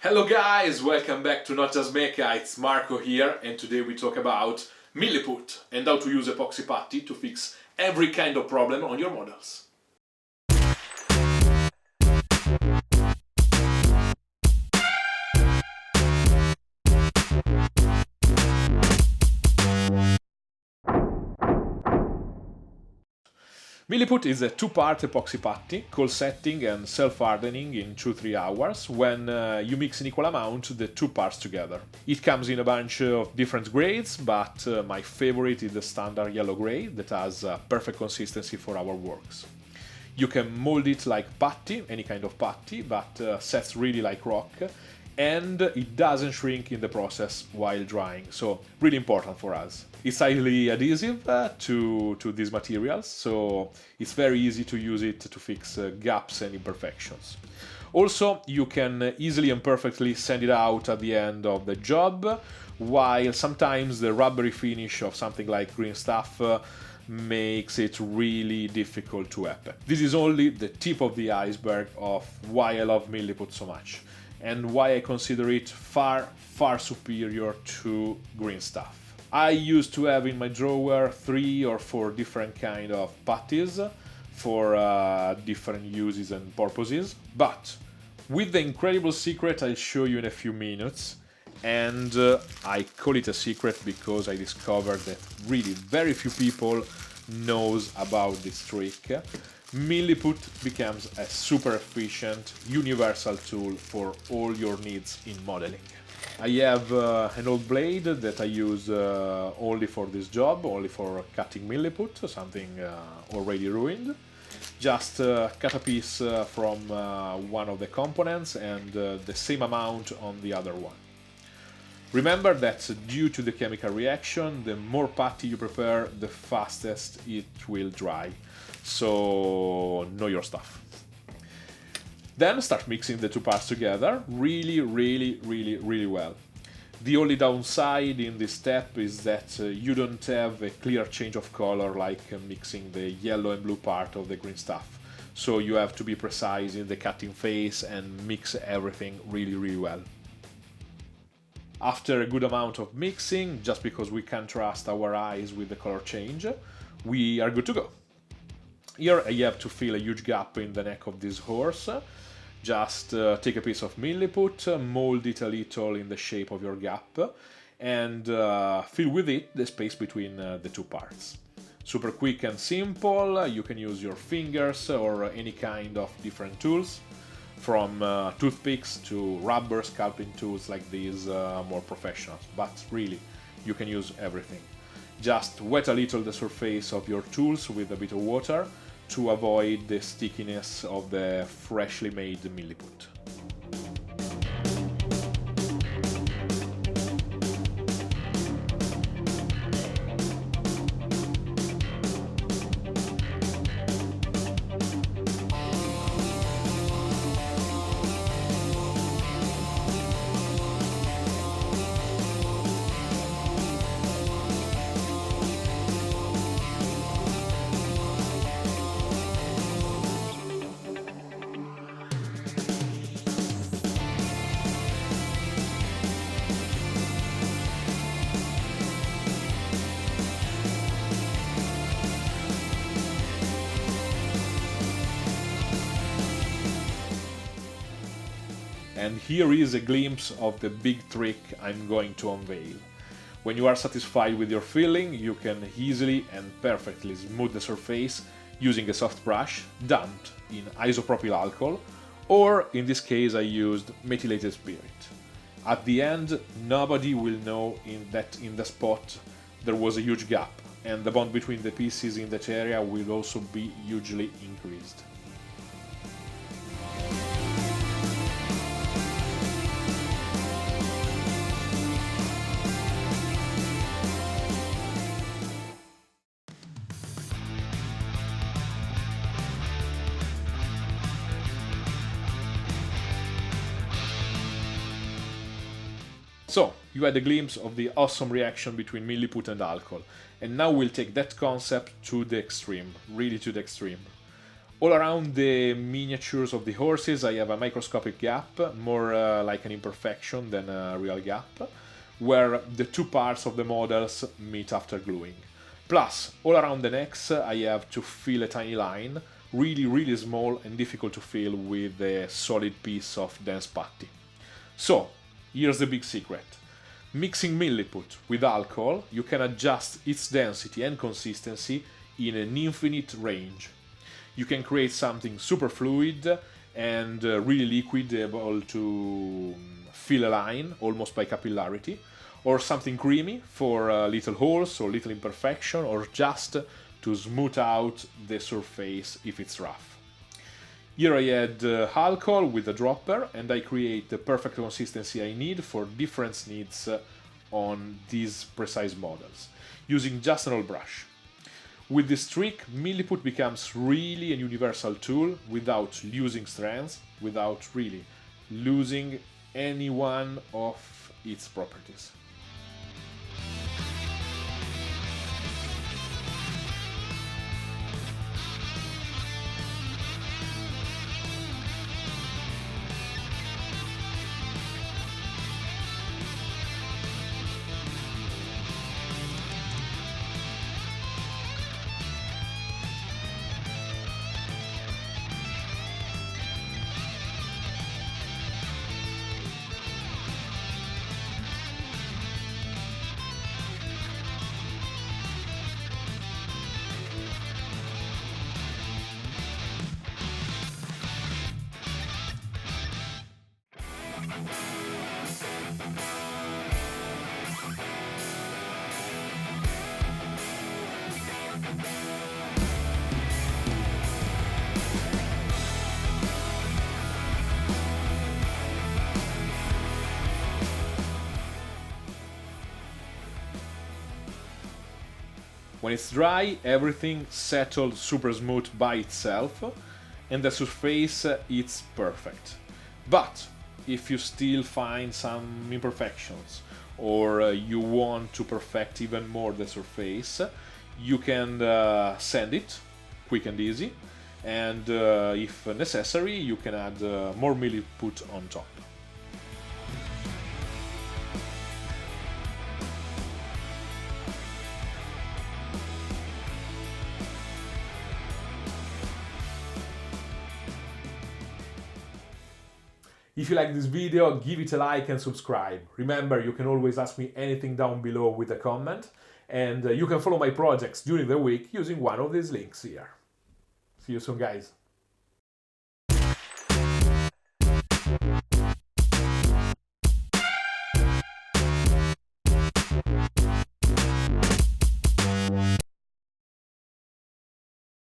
Hello guys, welcome back to Not Just Mecha, it's Marco here, and today we talk about Milliput and how to use epoxy putty to fix every kind of problem on your models. Milliput is a two-part epoxy putty, cold setting and self-hardening in 2-3 hours when you mix in equal amount the two parts together. It comes in a bunch of different grades, but my favorite is the standard yellow grey that has perfect consistency for our works. You can mold it like putty, any kind of putty, but sets really like rock, and it doesn't shrink in the process while drying, so really important for us. It's highly adhesive to these materials, so it's very easy to use it to fix gaps and imperfections. Also, you can easily and perfectly send it out at the end of the job, while sometimes the rubbery finish of something like green stuff makes it really difficult to happen. This is only the tip of the iceberg of why I love Milliput so much, and why I consider it far superior to green stuff. I used to have in my drawer 3 or 4 different kind of putties for different uses and purposes, but with the incredible secret I'll show you in a few minutes, and I call it a secret because I discovered that really very few people knows about this trick. Milliput becomes a super efficient, universal tool for all your needs in modeling. I have an old blade that I use only for this job, only for cutting Milliput, something already ruined. Just cut a piece from one of the components and the same amount on the other one. Remember that due to the chemical reaction, the more putty you prepare, the fastest it will dry. So know your stuff. Then start mixing the two parts together really well. The only downside in this step is that you don't have a clear change of color like mixing the yellow and blue part of the green stuff. So you have to be precise in the cutting phase and mix everything really well. After a good amount of mixing, just because we can't trust our eyes with the color change, we are good to go. Here I have to fill a huge gap in the neck of this horse. Just take a piece of Milliput, mold it a little in the shape of your gap, and fill with it the space between the two parts. Super quick and simple, you can use your fingers or any kind of different tools, from toothpicks to rubber sculpting tools like these, more professional, but really, you can use everything. Just wet a little the surface of your tools with a bit of water to avoid the stickiness of the freshly made Milliput. And here is a glimpse of the big trick I'm going to unveil. When you are satisfied with your filling, you can easily and perfectly smooth the surface using a soft brush dumped in isopropyl alcohol, or in this case I used methylated spirit. At the end, nobody will know that in the spot there was a huge gap, and the bond between the pieces in that area will also be hugely increased. So, you had a glimpse of the awesome reaction between Milliput and alcohol, and now we'll take that concept to the extreme, really to the extreme. All around the miniatures of the horses I have a microscopic gap, more like an imperfection than a real gap, where the two parts of the models meet after gluing. Plus, all around the necks I have to fill a tiny line, really small and difficult to fill with a solid piece of dense putty. So, here's the big secret. Mixing Milliput with alcohol, you can adjust its density and consistency in an infinite range. You can create something super fluid and really liquid, able to fill a line almost by capillarity, or something creamy for little holes or little imperfection, or just to smooth out the surface if it's rough. Here I add alcohol with a dropper and I create the perfect consistency I need for different needs on these precise models, using just an old brush. With this trick, Milliput becomes really a universal tool without losing strength, without really losing any one of its properties. When it's dry, everything settles super smooth by itself, and the surface is perfect. But if you still find some imperfections, or you want to perfect even more the surface, you can sand it, quick and easy, and if necessary, you can add more Milliput on top. If you like this video, give it a like and subscribe. Remember, you can always ask me anything down below with a comment, and you can follow my projects during the week using one of these links here. See you soon, guys.